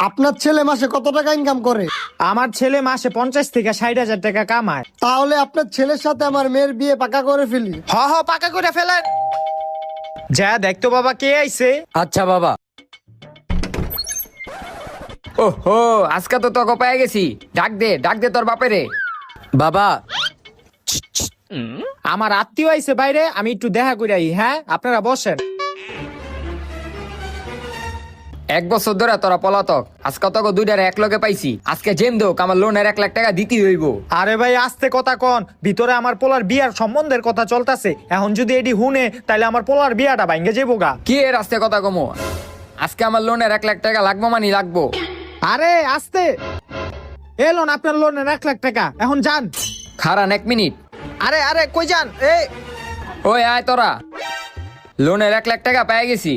আপনার ছেলে মাসে কত টাকা ইনকাম করে? আমার ছেলে মাসে 50 থেকে 60,000 টাকা কামায়। তাহলে আপনার ছেলের সাথে আমার মেয়ের বিয়ে পাকা করে ফেলি। হ পাকা করে ফেলেন। যা দেখতো বাবা কে আইছে। আচ্ছা বাবা। ওহো, আজকে তো তোকে পেয়ে গেছি। ডাক দে তোর বাপেরে। বাবা, আমার আত্মীয় আইছে বাইরে, আমি একটু দেখা করে আই। হ্যাঁ, আপনারা বসেন। 1 বছর ধরে তোরা পলাতক, আজকে তোকে দুইটারে এক লগে পাইছি। আজকে জেন দোক আমার লোনের 1 লাখ টাকা দিতে হইব। আরে ভাই আস্তে কথা কন, ভিতরে আমার পোলার বিয়ার সম্বন্ধের কথা চলতেছে। এখন যদি এটি হুনে তাহলে আমার পোলার বিয়াটা ভাঙ্গে যাবো গা। কি এর আস্তে কথা কমো? আজকে আমার লোনের 1 লাখ টাকা লাগবো মানে লাগবো। আরে আস্তে, এলোন আপনার লোনের 1 লাখ টাকা, এখন যান। খারান 1 মিনিট। আরে কই যান? ওই আয় তোরা, লোনের 1 লাখ টাকা পেয়ে গেছি।